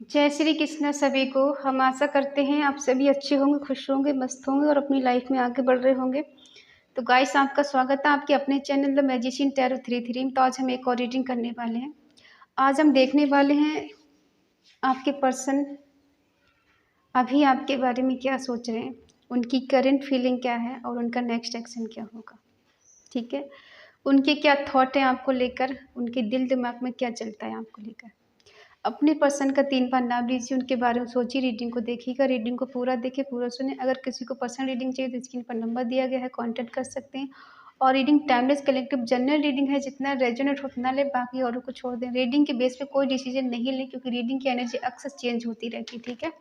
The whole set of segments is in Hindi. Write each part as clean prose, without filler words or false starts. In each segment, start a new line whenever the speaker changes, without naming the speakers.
जय श्री कृष्ण सभी को। हम आशा करते हैं आप सभी अच्छे होंगे, खुश होंगे, मस्त होंगे और अपनी लाइफ में आगे बढ़ रहे होंगे। तो गाइस, आपका स्वागत है आपके अपने चैनल द मैजिशियन टैरो 33 में। तो आज हम एक और रीडिंग करने वाले हैं। आज हम देखने वाले हैं आपके पर्सन अभी आपके बारे में क्या सोच रहे हैं, उनकी करंट फीलिंग क्या है और उनका नेक्स्ट एक्शन क्या होगा। ठीक है, उनके क्या थॉट हैं आपको लेकर, उनके दिल दिमाग में क्या चलता है आपको लेकर। अपने पर्सन का 3 बार नाम लीजिए, उनके बारे में सोचिए, रीडिंग को देखिएगा, रीडिंग को पूरा देखिए, पूरा सुने। अगर किसी को पर्सनल रीडिंग चाहिए तो स्क्रीन पर नंबर दिया गया है, कांटेक्ट कर सकते हैं। और reading timeless collective general reading है, जितना रेजोनेट हो उतना ले, बाकी औरों को छोड़ दें। रीडिंग के बेस पे कोई डिसीजन नहीं ले, क्योंकि रीडिंग की एनर्जी अक्सर चेंज होती रहती है। ठीक है,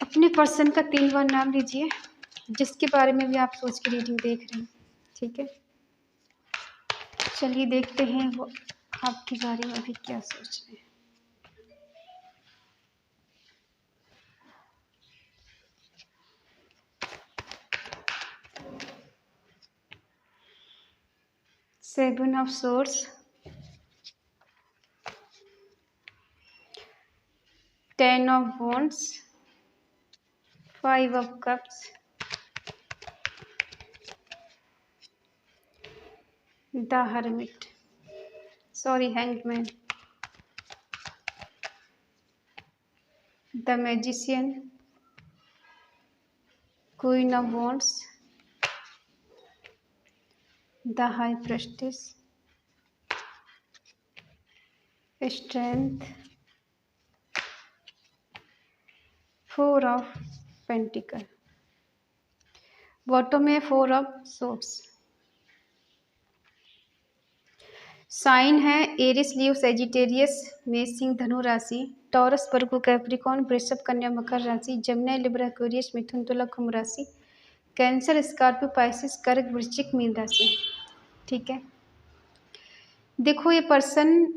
अपने पर्सन का 3 बार नाम लीजिए, जिसके बारे में भी आप सोच के रीडिंग देख रहे हैं। ठीक है, चलिए देखते हैं वो आपके बारे में अभी क्या सोच रहे हैं। Seven of swords, 10 of wands, 5 of cups, the hermit, hanged man, the magician, queen of wands, the high priestess, strength, 4 of pentacle, bottom में 4 of swords। साइन है एरिस, लियो, सेजिटेरियस, मेष, सिंह, धनु राशि, टॉरस, वर्गो, कैप्रिकॉर्न, वृषभ, कन्या, मकर राशि, जमुना, लिब्रा, एक्वेरियस, मिथुन, तुला, कुंभ राशि, कैंसर, स्कॉर्पियो, पाइसिस, कर्क, वृश्चिक, मीन राशि। ठीक है, देखो ये पर्सन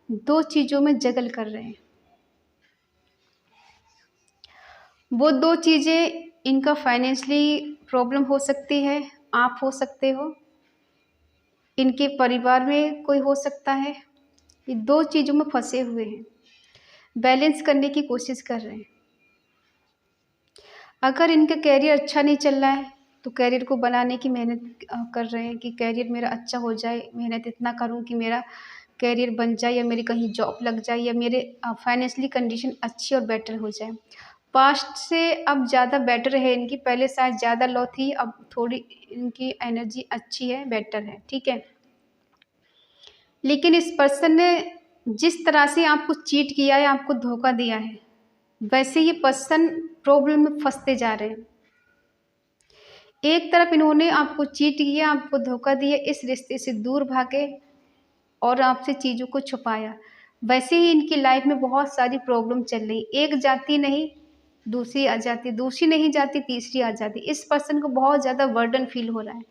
2 चीज़ों में जगल कर रहे हैं। वो 2 चीज़ें, इनका फाइनेंशियली प्रॉब्लम हो सकती है, आप हो सकते हो, इनके परिवार में कोई हो सकता है। ये 2 चीज़ों में फंसे हुए हैं, बैलेंस करने की कोशिश कर रहे हैं। अगर इनका कैरियर अच्छा नहीं चल रहा है तो कैरियर को बनाने की मेहनत कर रहे हैं कि कैरियर मेरा अच्छा हो जाए, मेहनत इतना करूं कि मेरा कैरियर बन जाए या मेरी कहीं जॉब लग जाए या मेरे फाइनेंशियली कंडीशन अच्छी और बेटर हो जाए। पास्ट से अब ज़्यादा बेटर है इनकी, पहले शायद ज़्यादा लो थी, अब थोड़ी इनकी एनर्जी अच्छी है, बेटर है। ठीक है, लेकिन इस पर्सन ने जिस तरह से आपको चीट किया है, आपको धोखा दिया है, वैसे ये पर्सन प्रॉब्लम में फंसते जा रहे हैं। एक तरफ इन्होंने आपको चीट किया, आपको धोखा दिया, इस रिश्ते से दूर भागे और आपसे चीज़ों को छुपाया। वैसे ही इनकी लाइफ में बहुत सारी प्रॉब्लम चल रही, एक जाती नहीं दूसरी आ जाती, दूसरी नहीं जाती तीसरी आ जाती। इस पर्सन को बहुत ज़्यादा बर्डन फील हो रहा है।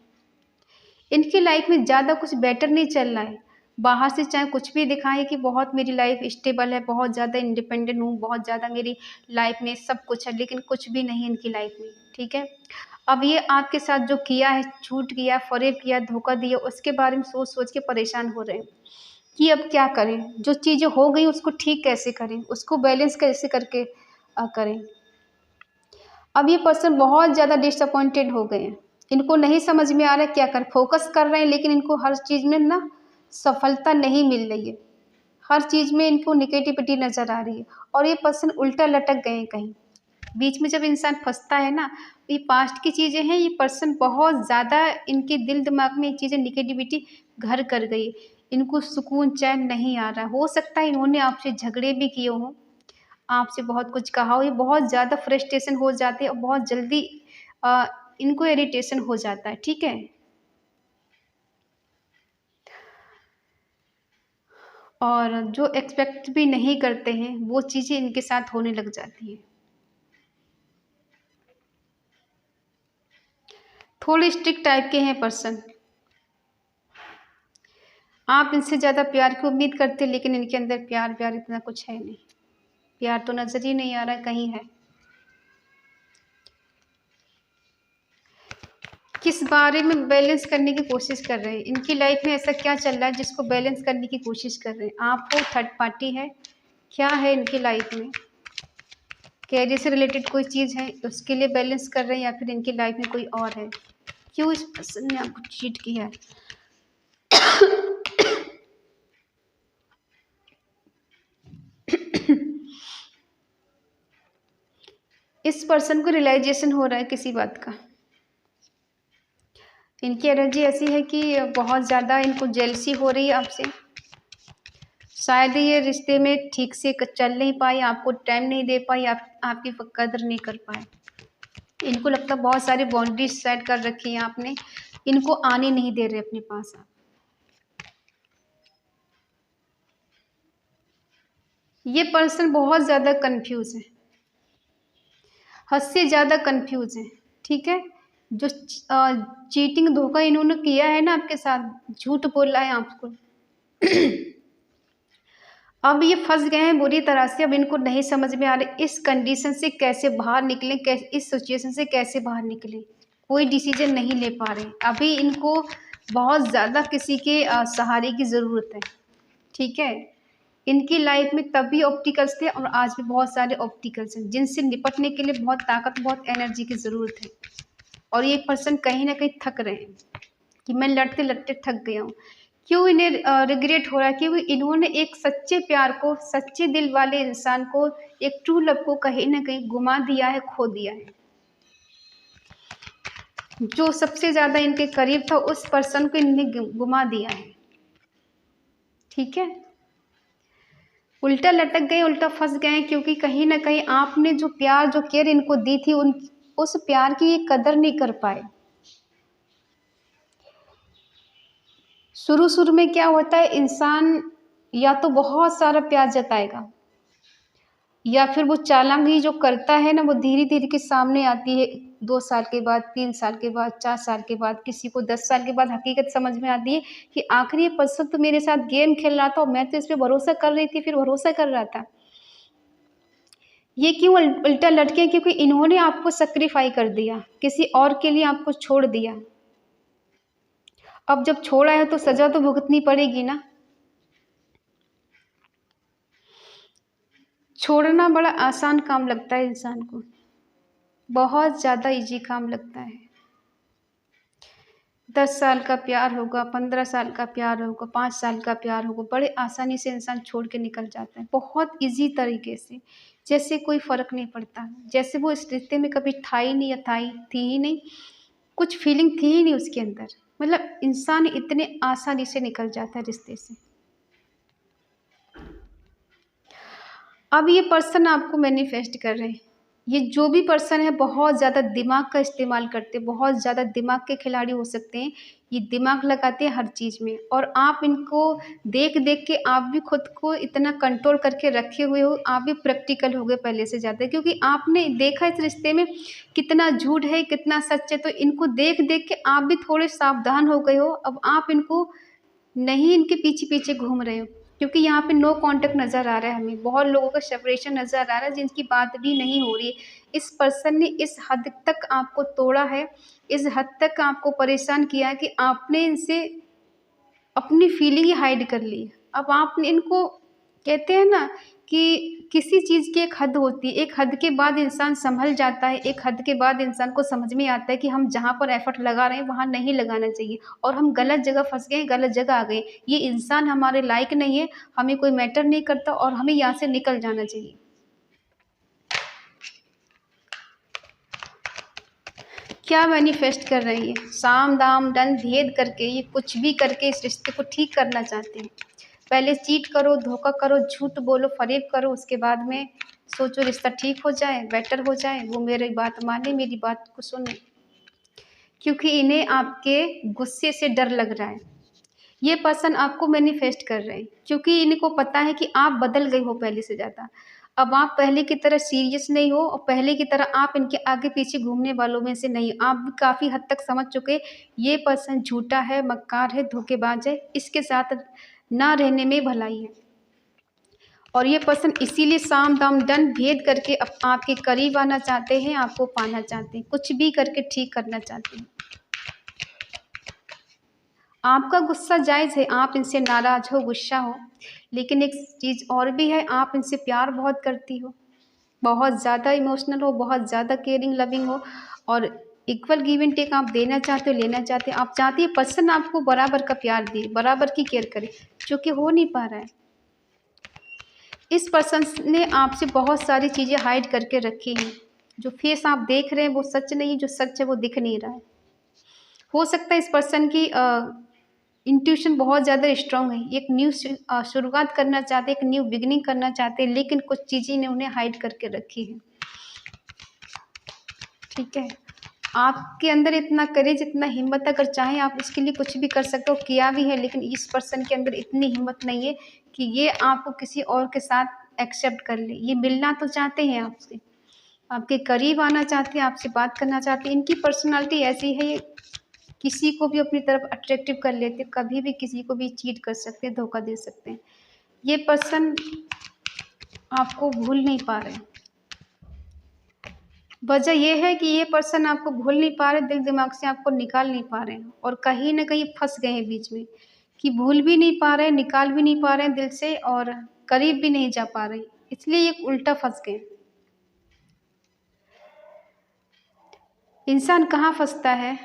इनकी लाइफ में ज़्यादा कुछ बेटर नहीं चल रहा है। बाहर से चाहे कुछ भी दिखाएं कि बहुत मेरी लाइफ स्टेबल है, बहुत ज़्यादा इंडिपेंडेंट हूँ, बहुत ज़्यादा मेरी लाइफ में सब कुछ है, लेकिन कुछ भी नहीं इनकी लाइफ में। ठीक है, अब ये आपके साथ जो किया है, झूठ किया, फरेब किया, धोखा दिया, उसके बारे में सोच सोच के परेशान हो रहे हैं कि अब क्या करें, जो चीज़ें हो गई उसको ठीक कैसे करें, उसको बैलेंस कैसे करके करें। अब ये पर्सन बहुत ज़्यादा डिसअपॉइंटेड हो गए हैं, इनको नहीं समझ में आ रहा है क्या कर, फोकस कर रहे हैं लेकिन इनको हर चीज़ में ना सफलता नहीं मिल रही है, हर चीज़ में इनको निगेटिविटी नज़र आ रही है और ये पर्सन उल्टा लटक गए हैं कहीं। बीच में जब इंसान फंसता है ना, ये पास्ट की चीज़ें हैं, ये पर्सन बहुत ज़्यादा इनके दिल दिमाग में ये चीज़ें निगेटिविटी घर कर गई, इनको सुकून चैन नहीं आ रहा। हो सकता है इन्होंने आपसे झगड़े भी किए हों, आपसे बहुत कुछ कहा हो, ये बहुत ज़्यादा फ्रस्ट्रेशन हो जाती है और बहुत जल्दी अ, इनको इरिटेशन हो जाता है। ठीक है, और जो एक्सपेक्ट भी नहीं करते हैं वो चीज़ें इनके साथ होने लग जाती हैं। थोड़े स्ट्रिक्ट टाइप के हैं पर्सन, आप इनसे ज़्यादा प्यार की उम्मीद करते हैं लेकिन इनके अंदर प्यार प्यार इतना कुछ है नहीं। प्यार तो नज़र ही नहीं आ रहा, कहीं है। किस बारे में बैलेंस करने की कोशिश कर रहे हैं? इनकी लाइफ में ऐसा क्या चल रहा है जिसको बैलेंस करने की कोशिश कर रहे हैं? आप हो, थर्ड पार्टी है, क्या है इनकी लाइफ में? कैरियर से रिलेटेड कोई चीज़ है उसके लिए बैलेंस कर रहे हैं, या फिर इनकी लाइफ में कोई और है? क्यों इस पर्सन ने आपको चीट किया है? इस पर्सन को रियलाइजेशन हो रहा है किसी बात का। इनकी एनर्जी ऐसी है कि बहुत ज़्यादा इनको जेलसी हो रही है आपसे। शायद ये रिश्ते में ठीक से चल नहीं पाए, आपको टाइम नहीं दे पाई, आपकी कदर नहीं कर पाए। इनको लगता है बहुत सारी बाउंड्रीज सेट कर रखी है आपने, इनको आने नहीं दे रहे अपने पास आप। ये पर्सन बहुत ज़्यादा कंफ्यूज है, हद से ज़्यादा कंफ्यूज है, ठीक है। जो चीटिंग धोखा इन्होंने किया है ना आपके साथ, झूठ बोला है आपको, अब ये फंस गए हैं बुरी तरह से। अब इनको नहीं समझ में आ रहा इस कंडीशन से कैसे बाहर निकलें, कैसे इस सिचुएशन से कैसे बाहर निकलें। कोई डिसीजन नहीं ले पा रहे। अभी इनको बहुत ज़्यादा किसी के सहारे की ज़रूरत है, ठीक है। इनकी लाइफ में तभी ऑब्स्टिकल्स थे और आज भी बहुत सारे ऑब्स्टिकल्स हैं जिनसे निपटने के लिए बहुत ताकत, बहुत एनर्जी की ज़रूरत है। और ये पर्सन कहीं ना कहीं थक रहे हैं कि मैं लड़ते लड़ते थक गया हूँ। क्यों इन्हें रिग्रेट हो रहा है? क्योंकि इन्होंने एक सच्चे प्यार को, सच्चे दिल वाले इंसान को, एक ट्रू लव को कहीं ना कहीं गुमा दिया है, खो दिया है। जो सबसे ज़्यादा इनके करीब था उस पर्सन को इन्हें गुमा दिया है, ठीक है। उल्टा लटक गए, उल्टा फंस गए, क्योंकि कहीं ना कहीं आपने जो प्यार, जो केयर इनको दी थी, उस प्यार की ये कदर नहीं कर पाए। शुरू में क्या होता है, इंसान या तो बहुत सारा प्यार जताएगा, या फिर वो चालाकी जो करता है ना, वो धीरे धीरे के सामने आती है। 2 साल के बाद, 3 साल के बाद, 4 साल के बाद, किसी को 10 साल के बाद हकीकत समझ में आती है कि आखिर ये पर्सन तो मेरे साथ गेम खेल रहा था और मैं तो इस पे भरोसा कर रही थी, फिर भरोसा कर रहा था। ये क्यों उल्टा लटके? क्योंकि इन्होंने आपको सेक्रीफाई कर दिया, किसी और के लिए आपको छोड़ दिया। अब जब छोड़ा है तो सजा तो भुगतनी पड़ेगी ना। छोड़ना बड़ा आसान काम लगता है इंसान को, बहुत ज़्यादा इजी काम लगता है। 10 साल का प्यार होगा, 15 साल का प्यार होगा, 5 साल का प्यार होगा, बड़े आसानी से इंसान छोड़ के निकल जाता है, बहुत इजी तरीके से, जैसे कोई फ़र्क नहीं पड़ता, जैसे वो इस रिश्ते में कभी था ही नहीं, या थी ही नहीं, कुछ फीलिंग थी ही नहीं उसके अंदर। मतलब इंसान इतने आसानी से निकल जाता है रिश्ते से। अब ये पर्सन आपको मैनिफेस्ट कर रहे हैं। ये जो भी पर्सन है बहुत ज़्यादा दिमाग का इस्तेमाल करते हैं, बहुत ज़्यादा दिमाग के खिलाड़ी हो सकते हैं। ये दिमाग लगाते हैं हर चीज़ में, और आप इनको देख देख के आप भी खुद को इतना कंट्रोल करके रखे हुए हो, आप भी प्रैक्टिकल हो गए पहले से ज़्यादा, क्योंकि आपने देखा इस रिश्ते में कितना झूठ है, कितना सच है। तो इनको देख देख के आप भी थोड़े सावधान हो गए हो। अब आप इनको नहीं, इनके पीछे पीछे घूम रहे हो, क्योंकि यहाँ पे नो कांटेक्ट नज़र आ रहा है हमें, बहुत लोगों का सेपरेशन नज़र आ रहा है जिनकी बात भी नहीं हो रही है। इस पर्सन ने इस हद तक आपको तोड़ा है, इस हद तक आपको परेशान किया है कि आपने इनसे अपनी फीलिंग ही हाइड कर ली। अब आपने इनको, कहते हैं ना कि किसी चीज़ की एक हद होती है, एक हद के बाद इंसान संभल जाता है, एक हद के बाद इंसान को समझ में आता है कि हम जहाँ पर एफर्ट लगा रहे हैं वहाँ नहीं लगाना चाहिए, और हम गलत जगह फंस गए, गलत जगह आ गए, ये इंसान हमारे लायक नहीं है, हमें कोई मैटर नहीं करता और हमें यहाँ से निकल जाना चाहिए। क्या मैनिफेस्ट कर रही है? साम दाम दंड भेद करके ये कुछ भी करके इस रिश्ते को ठीक करना चाहते हैं। पहले चीट करो, धोखा करो, झूठ बोलो, फरेब करो, उसके बाद में सोचो रिश्ता ठीक हो जाए, बेटर हो जाए, वो मेरी बात माने, मेरी बात को सुने, क्योंकि इन्हें आपके गुस्से से डर लग रहा है। ये पर्सन आपको मैनिफेस्ट कर रहे हैं क्योंकि इनको पता है कि आप बदल गए हो पहले से ज़्यादा। अब आप पहले की तरह सीरियस नहीं हो, और पहले की तरह आप इनके आगे पीछे घूमने वालों में से नहीं। आप भी काफ़ी हद तक समझ चुके, ये पर्सन झूठा है, मक्कार है, धोखेबाज है, इसके साथ ना रहने में भलाई है। और ये पर्सन इसीलिए साम दाम दंड भेद करके आपके करीब आना चाहते हैं, आपको पाना चाहते हैं, कुछ भी करके ठीक करना चाहते हैं। आपका गुस्सा जायज़ है, आप इनसे नाराज़ हो, गुस्सा हो, लेकिन एक चीज़ और भी है, आप इनसे प्यार बहुत करती हो, बहुत ज़्यादा इमोशनल हो, बहुत ज़्यादा केयरिंग लविंग हो और इक्वल गिव एंड टेक आप देना चाहते हो, लेना चाहते हो। आप चाहती है पर्सन आपको बराबर का प्यार दे, बराबर की केयर करे, जो कि हो नहीं पा रहा है। इस पर्सन ने आपसे बहुत सारी चीज़ें हाइड करके रखी हैं। जो फेस आप देख रहे हैं वो सच नहीं है, जो सच है वो दिख नहीं रहा है। हो सकता है इस पर्सन की इंट्यूशन बहुत ज़्यादा स्ट्रांग है, एक न्यू शुरुआत करना चाहते हैं, एक न्यू बिगिनिंग करना चाहते हैं, लेकिन कुछ चीज़ें ने उन्हें हाइड करके रखी है। ठीक है, आपके अंदर इतना करेज, इतना हिम्मत, अगर चाहें आप इसके लिए कुछ भी कर सकते हो, किया भी है, लेकिन इस पर्सन के अंदर इतनी हिम्मत नहीं है कि ये आपको किसी और के साथ एक्सेप्ट कर ले। ये मिलना तो चाहते हैं आपसे, आपके करीब आना चाहते हैं, आपसे बात करना चाहते हैं। इनकी पर्सनालिटी ऐसी है, ये किसी को भी अपनी तरफ अट्रैक्टिव कर लेते, कभी भी किसी को भी चीट कर सकते हैं, धोखा दे सकते हैं। ये पर्सन आपको भूल नहीं पा रहे। वजह यह है कि ये पर्सन आपको भूल नहीं पा रहे, दिल दिमाग से आपको निकाल नहीं पा रहे हैं और कहीं न कहीं फँस गए हैं बीच में, कि भूल भी नहीं पा रहे, निकाल भी नहीं पा रहे हैं दिल से और करीब भी नहीं जा पा रहे, इसलिए ये उल्टा फँस गए। इंसान कहाँ फँसता है?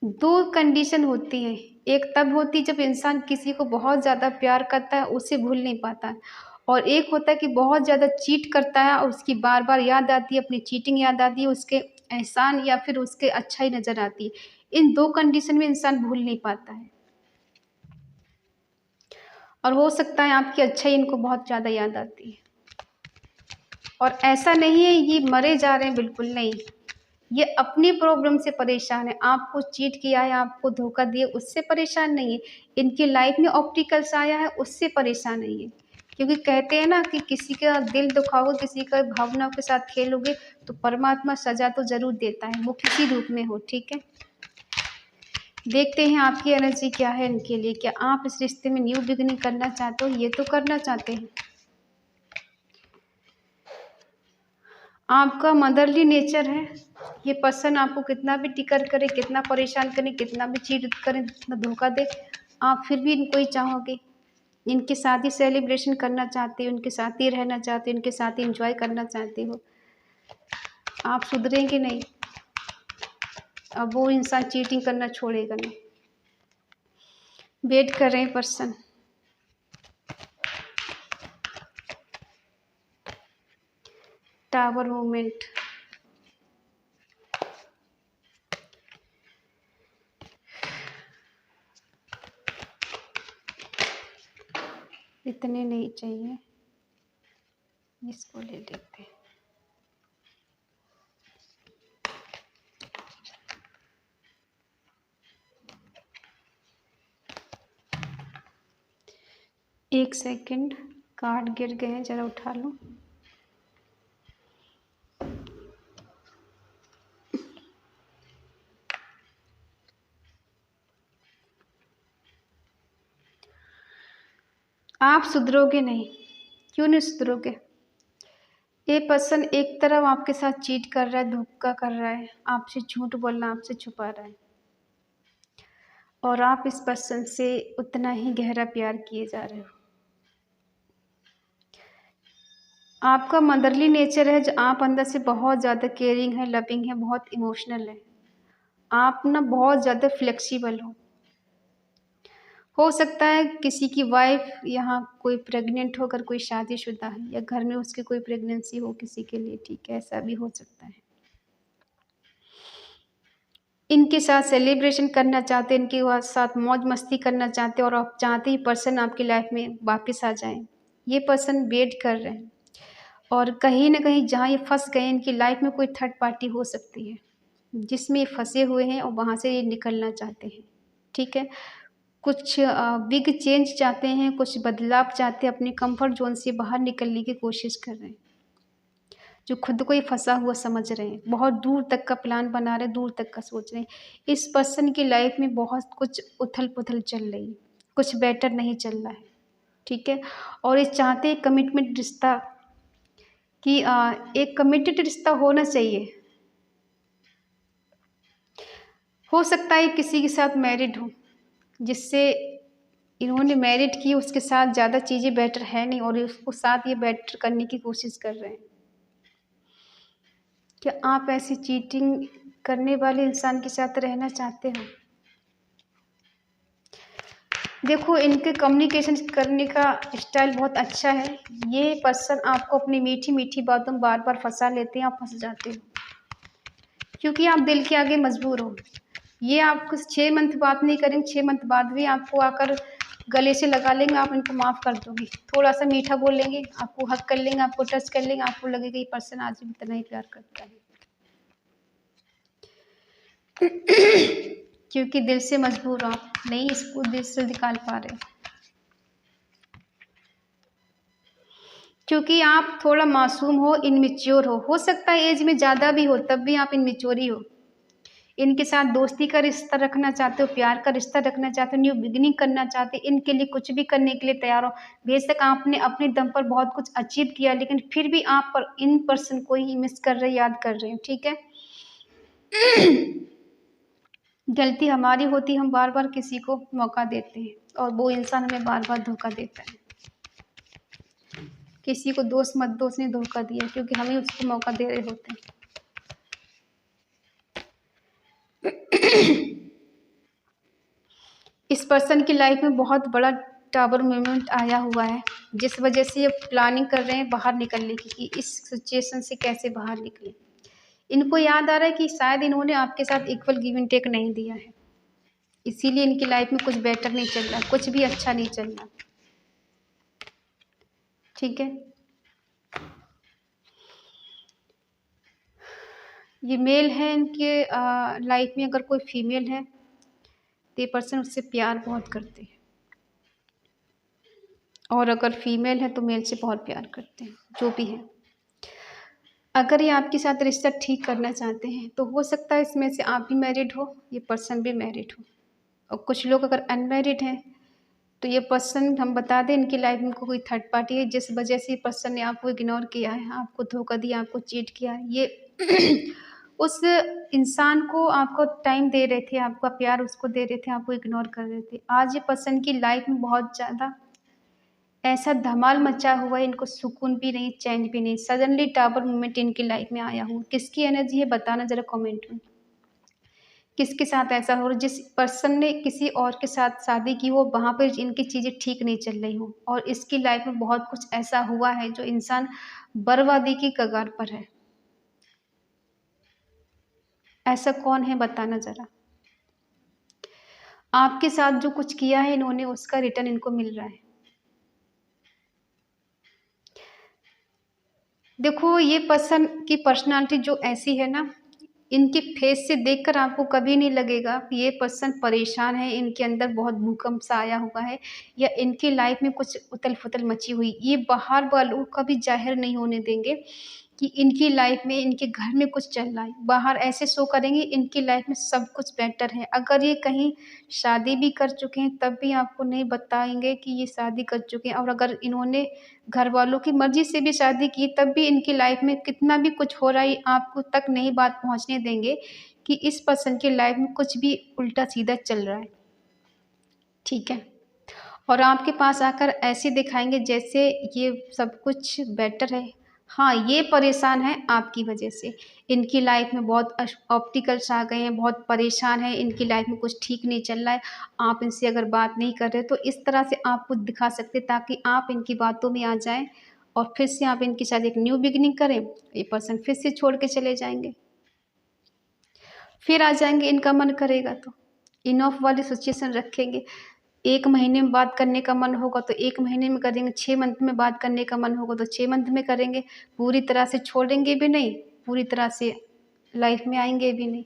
2 कंडीशन होती है, एक तब होती है जब इंसान किसी को बहुत ज़्यादा प्यार करता है, उसे भूल नहीं पाता है, और एक होता है कि बहुत ज़्यादा चीट करता है और उसकी बार-बार याद आती है, अपनी चीटिंग याद आती है, उसके एहसान या फिर उसके अच्छाई नज़र आती है। इन 2 कंडीशन में इंसान भूल नहीं पाता है। और हो सकता है आपकी अच्छाई इनको बहुत ज़्यादा याद आती है। और ऐसा नहीं है ये मरे जा रहे हैं, बिल्कुल नहीं। ये अपनी प्रॉब्लम से परेशान है, आपको चीट किया है, आपको धोखा दिया, उससे परेशान नहीं है। इनकी लाइफ में ऑब्स्टिकल्स आया है, उससे परेशान नहीं है। क्योंकि कहते हैं ना कि किसी का दिल दुखाओगे, किसी का भावनाओं के साथ खेलोगे, तो परमात्मा सज़ा तो ज़रूर देता है, वो किसी रूप में हो, ठीक है? देखते हैं आपकी एनर्जी क्या है इनके लिए। क्या आप इस रिश्ते में न्यू बिगिनिंग करना चाहते हो? ये तो करना चाहते हैं। आपका मदरली नेचर है। ये पर्सन आपको कितना भी टिकर करे, कितना परेशान करे, कितना भी चीट करे, कितना धोखा दे, आप फिर भी इनको ही चाहोगे। इनके साथ ही सेलिब्रेशन करना चाहते हो, इनके साथ ही रहना चाहते हो, इनके साथ ही एंजॉय करना चाहते हो। आप सुधरेंगे नहीं, अब वो इंसान चीटिंग करना छोड़ेगा नहीं। वेट कर रहे हैं पर्सन। टावर मूवमेंट, इतने नहीं चाहिए, इसको ले लेते हैं। एक सेकंड, कार्ड गिर गए हैं, जरा उठा लो। आप सुधरोगे नहीं। क्यों नहीं सुधरोगे? ये पर्सन एक तरफ आपके साथ चीट कर रहा है, धोखा कर रहा है, आपसे झूठ बोलना, आपसे छुपा रहा है, और आप इस पर्सन से उतना ही गहरा प्यार किए जा रहे हो। आपका मदरली नेचर है, जो आप अंदर से बहुत ज़्यादा केयरिंग है, लविंग है, बहुत इमोशनल है। आप ना बहुत ज़्यादा फ्लेक्सिबल हो सकता है किसी की वाइफ यहाँ कोई प्रेग्नेंट हो, अगर कोई शादीशुदा है, या घर में उसकी कोई प्रेगनेंसी हो किसी के लिए, ठीक है, ऐसा भी हो सकता है। इनके साथ सेलिब्रेशन करना चाहते हैं, इनके साथ मौज मस्ती करना चाहते हैं, और आप चाहते ही पर्सन आपकी लाइफ में वापस आ जाए। ये पर्सन वेट कर रहे हैं, और कहीं ना कहीं जहाँ ये फंस गए, इनकी लाइफ में कोई थर्ड पार्टी हो सकती है जिसमें ये फंसे हुए हैं, और वहाँ से ये निकलना चाहते हैं। ठीक है, कुछ बिग चेंज चाहते हैं, कुछ बदलाव चाहते हैं, अपने कंफर्ट जोन से बाहर निकलने की कोशिश कर रहे हैं, जो खुद को ही फंसा हुआ समझ रहे हैं, बहुत दूर तक का प्लान बना रहे हैं, दूर तक का सोच रहे हैं। इस पर्सन की लाइफ में बहुत कुछ उथल पुथल चल रही है, कुछ बेटर नहीं चल रहा है, ठीक है। और ये चाहते हैं कमिटमेंट रिश्ता कि एक कमिटेड रिश्ता होना चाहिए। हो सकता है किसी के साथ मैरिड हो, जिससे इन्होंने मैरिड की, उसके साथ ज़्यादा चीज़ें बेटर है नहीं और उसको साथ ये बेटर करने की कोशिश कर रहे हैं। क्या आप ऐसी चीटिंग करने वाले इंसान के साथ रहना चाहते हो? देखो, इनके कम्युनिकेशन करने का स्टाइल बहुत अच्छा है। ये पर्सन आपको अपनी मीठी मीठी बातों में बार बार फंसा लेते हैं, आप फंस जाते हो क्योंकि आप दिल के आगे मजबूर हो। ये आपको 6 मंथ बात नहीं करेंगे, 6 मंथ बाद भी आपको आकर गले से लगा लेंगे, आप इनको माफ़ कर दोगी। थोड़ा सा मीठा बोल लेंगे, आपको हग कर लेंगे, आपको टच कर लेंगे, आपको लगेगा ये पर्सन आज भी इतना ही प्यार करता है। क्योंकि दिल से मजबूर हो आप, नहीं इसको दिल से निकाल पा रहे, क्योंकि आप थोड़ा मासूम हो, इनमेच्योर हो सकता है एज में ज़्यादा भी हो, तब भी आप इनमेच्योर ही हो। इनके साथ दोस्ती का रिश्ता रखना चाहते हो, प्यार का रिश्ता रखना चाहते हो, न्यू बिगिनिंग करना चाहते हो, इनके लिए कुछ भी करने के लिए तैयार हो। बेशक आपने अपने दम पर बहुत कुछ अचीव किया, लेकिन फिर भी आप पर इन पर्सन को ही मिस कर रहे, याद कर रहे हो, ठीक है। गलती हमारी होती, हम बार बार किसी को मौका देते हैं और वो इंसान हमें बार बार धोखा देता है। किसी को दोस्त मत दो, उसने धोखा दिया, क्योंकि हमें उसको मौका दे रहे होते हैं। इस पर्सन की लाइफ में बहुत बड़ा टावर मूवमेंट आया हुआ है, जिस वजह से ये प्लानिंग कर रहे हैं बाहर निकलने की, कि इस सिचुएशन से कैसे बाहर निकले। इनको याद आ रहा है कि शायद इन्होंने आपके साथ इक्वल गिव एंड टेक नहीं दिया है, इसीलिए इनकी लाइफ में कुछ बेटर नहीं चल रहा, कुछ भी अच्छा नहीं चल रहा, ठीक है। ये मेल है, इनके लाइफ में अगर कोई फीमेल है तो ये पर्सन उससे प्यार बहुत करते हैं, और अगर फीमेल है तो मेल से बहुत प्यार करते हैं, जो भी है। अगर ये आपके साथ रिश्ता ठीक करना चाहते हैं तो हो सकता है इसमें से आप भी मैरिड हो, ये पर्सन भी मैरिड हो, और कुछ लोग अगर अनमैरिड हैं तो ये पर्सन, हम बता दें, इनकी लाइफ में कोई थर्ड पार्टी है, जिस वजह से ये पर्सन ने आपको इग्नोर किया है, आपको धोखा दिया, आपको चीट किया है। ये उस इंसान को आपको टाइम दे रहे थे, आपका प्यार उसको दे रहे थे, आपको इग्नोर कर रहे थे। आज ये पर्सन की लाइफ में बहुत ज़्यादा ऐसा धमाल मचा हुआ है, इनको सुकून भी नहीं, चैन भी नहीं। सडनली टावर मोमेंट इनकी लाइफ में आया हूँ। किसकी एनर्जी है बताना ज़रा कमेंट में। किसके साथ ऐसा हो रहा है? जिस पर्सन ने किसी और के साथ शादी की हो, वहाँ पर इनकी चीज़ें ठीक नहीं चल रही हो, और इसकी लाइफ में बहुत कुछ ऐसा हुआ है जो इंसान बर्बादी की कगार पर है। ऐसा कौन है बताना ज़रा। आपके साथ जो कुछ किया है इन्होंने, उसका रिटर्न इनको मिल रहा है। देखो, ये पर्सन की पर्सनालिटी जो ऐसी है ना, इनके फेस से देखकर आपको कभी नहीं लगेगा कि ये पर्सन परेशान है, इनके अंदर बहुत भूकंप सा आया हुआ है, या इनकी लाइफ में कुछ उथल-पुथल मची हुई। ये बाहर वालों को कभी ज़ाहिर नहीं होने देंगे कि इनकी लाइफ में, इनके घर में कुछ चल रहा है। बाहर ऐसे शो करेंगे इनकी लाइफ में सब कुछ बेटर है। अगर ये कहीं शादी भी कर चुके हैं तब भी आपको नहीं बताएँगे कि ये शादी कर चुके हैं, और अगर इन्होंने घर वालों की मर्ज़ी से भी शादी की तब भी इनकी लाइफ में कितना भी कुछ हो रहा है, आपको तक नहीं बात पहुँचने देंगे कि इस पर्सन की लाइफ में कुछ भी उल्टा-सीधा चल रहा है, ठीक है? और आपके पास आकर ऐसे दिखाएँगे जैसे ये सब कुछ बेटर है। हाँ, ये परेशान है आपकी वजह से। इनकी लाइफ में बहुत ऑब्स्टिकल्स आ गए हैं, बहुत परेशान हैं, इनकी लाइफ में कुछ ठीक नहीं चल रहा है। आप इनसे अगर बात नहीं कर रहे तो इस तरह से आपको दिखा सकते हैं, ताकि आप इनकी बातों में आ जाएँ और फिर से आप इनके साथ एक न्यू बिगिनिंग करें। ये पर्सन फिर से छोड़ के चले जाएँगे। फिर आ जाएँगे, इनका मन करेगा तो। इन ऑफ वाली सिचुएशन रखेंगे। 1 महीने में बात करने का मन होगा तो 1 महीने में करेंगे, 6 मंथ में बात करने का मन होगा तो 6 मंथ में करेंगे। पूरी तरह से छोड़ेंगे भी नहीं, पूरी तरह से लाइफ में आएँगे भी नहीं।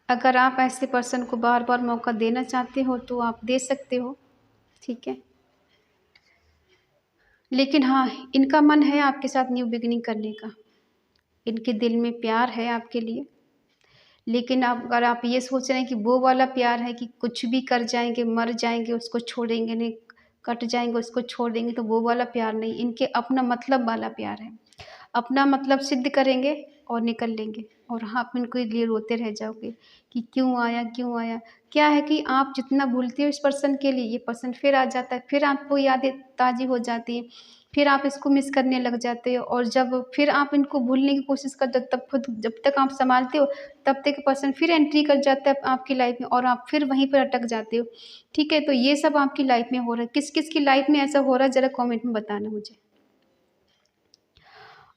अगर आप ऐसे पर्सन को बार-बार मौका देना चाहते हो तो आप दे सकते हो, ठीक है। लेकिन हाँ, इनका मन है आपके साथ न्यू बिगिनिंग करने का। इनके दिल में प्यार है आपके लिए, लेकिन अगर आप ये सोच रहे हैं कि वो वाला प्यार है कि कुछ भी कर जाएंगे, मर जाएंगे, उसको छोड़ेंगे नहीं, कट जाएंगे उसको छोड़ देंगे, तो वो वाला प्यार नहीं, इनके अपना मतलब वाला प्यार है। अपना मतलब सिद्ध करेंगे और निकल लेंगे, और आप इनको लिए रोते रह जाओगे कि क्यों आया क्यों आया। क्या है कि आप जितना भूलते हो इस पर्सन के लिए, ये पर्सन फिर आ जाता है, फिर आपको यादें ताज़ी हो जाती है, फिर आप इसको मिस करने लग जाते हो, और जब फिर आप इनको भूलने की कोशिश करते हो, तब खुद जब तक आप संभालते हो तब तक पर्सन फिर एंट्री कर जाता है आपकी लाइफ में, और आप फिर वहीं पर अटक जाते हो। ठीक है, तो ये सब आपकी लाइफ में हो रहा है। किस किस की लाइफ में ऐसा हो रहा है, ज़रा कमेंट में बताना मुझे।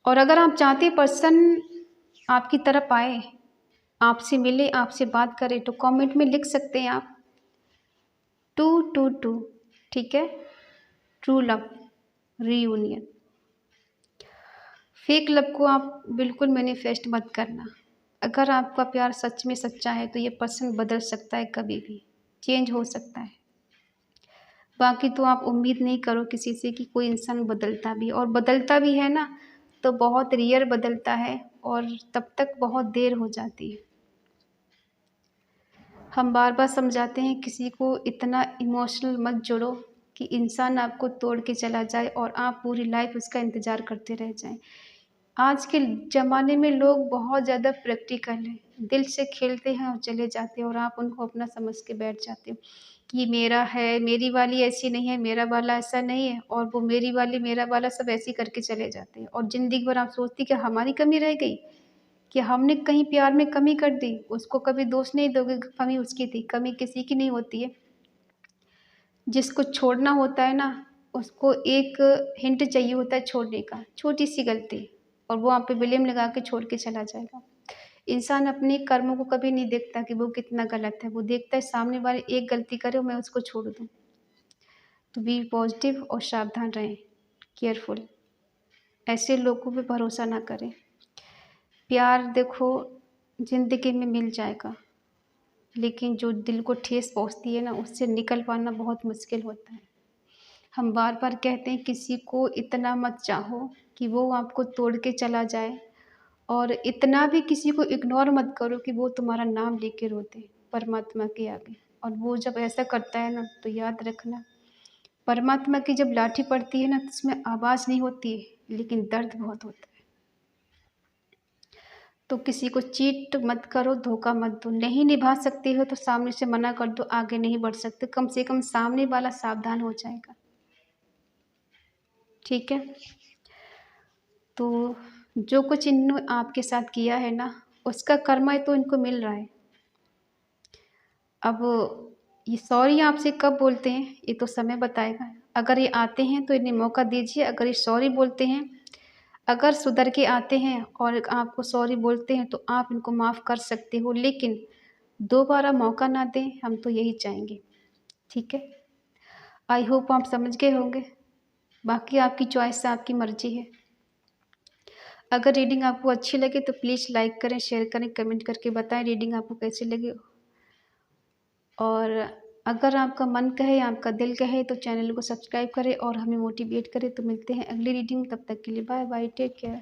और अगर आप चाहते पर्सन आपकी तरफ आए, आपसे मिले, आपसे बात करे, तो कमेंट में लिख सकते हैं आप 222। ठीक है, true love reunion. Fake love को आप बिल्कुल मैनिफेस्ट मत करना। अगर आपका प्यार सच में सच्चा है तो ये पर्सन बदल सकता है, कभी भी चेंज हो सकता है। बाकी तो आप उम्मीद नहीं करो किसी से कि कोई इंसान बदलता भी, और बदलता भी है ना तो बहुत रेयर बदलता है, और तब तक बहुत देर हो जाती है। हम बार बार समझाते हैं किसी को इतना इमोशनल मत जोड़ो कि इंसान आपको तोड़ के चला जाए और आप पूरी लाइफ उसका इंतज़ार करते रह जाएं। आज के ज़माने में लोग बहुत ज़्यादा प्रैक्टिकल हैं, दिल से खेलते हैं और चले जाते हैं, और आप उनको अपना समझ के बैठ जाते हो कि मेरा है, मेरी वाली ऐसी नहीं है, मेरा वाला ऐसा नहीं है, और वो मेरी वाली मेरा वाला सब ऐसे करके चले जाते हैं। और ज़िंदगी भर आप सोचती कि हमारी कमी रह गई, कि हमने कहीं प्यार में कमी कर दी। उसको कभी दोष नहीं दोगे, कमी उसकी थी, कमी किसी की नहीं होती है। जिसको छोड़ना होता है ना, उसको एक हिंट चाहिए होता है छोड़ने का, छोटी सी गलती, और वो आप पे ब्लेम लगा के छोड़ के चला जाएगा। इंसान अपने कर्मों को कभी नहीं देखता कि वो कितना गलत है, वो देखता है सामने वाले एक गलती करे और मैं उसको छोड़ दूँ। तो बी पॉजिटिव और सावधान रहें, केयरफुल। ऐसे लोगों पे भरोसा ना करें। प्यार देखो ज़िंदगी में मिल जाएगा, लेकिन जो दिल को ठेस पहुँचती है ना, उससे निकल पाना बहुत मुश्किल होता है। हम बार बार कहते हैं किसी को इतना मत चाहो कि वो आपको तोड़ के चला जाए, और इतना भी किसी को इग्नोर मत करो कि वो तुम्हारा नाम लेके रो दे परमात्मा के आगे। और वो जब ऐसा करता है ना, तो याद रखना, परमात्मा की जब लाठी पड़ती है ना, तो उसमें आवाज़ नहीं होती है, लेकिन दर्द बहुत होता है। तो किसी को चीट मत करो, धोखा मत दो। नहीं निभा सकते हो तो सामने से मना कर दो, आगे नहीं बढ़ सकते, कम से कम सामने वाला सावधान हो जाएगा। ठीक है, तो जो कुछ इन्होंने आपके साथ किया है ना, उसका कर्मा तो इनको मिल रहा है। अब ये सॉरी आपसे कब बोलते हैं ये तो समय बताएगा। अगर ये आते हैं तो इन्हें मौका दीजिए। अगर ये सॉरी बोलते हैं, अगर सुधर के आते हैं और आपको सॉरी बोलते हैं, तो आप इनको माफ़ कर सकते हो, लेकिन दोबारा मौका ना दें, हम तो यही चाहेंगे। ठीक है, आई होप आप समझ गए होंगे। बाकी आपकी चॉइस है, आपकी मर्ज़ी है। अगर रीडिंग आपको अच्छी लगे तो प्लीज़ लाइक करें, शेयर करें, कमेंट करके बताएं रीडिंग आपको कैसी लगी। और अगर आपका मन कहे, आपका दिल कहे, तो चैनल को सब्सक्राइब करें और हमें मोटिवेट करें। तो मिलते हैं अगली रीडिंग, तब तक के लिए बाय बाय, टेक केयर।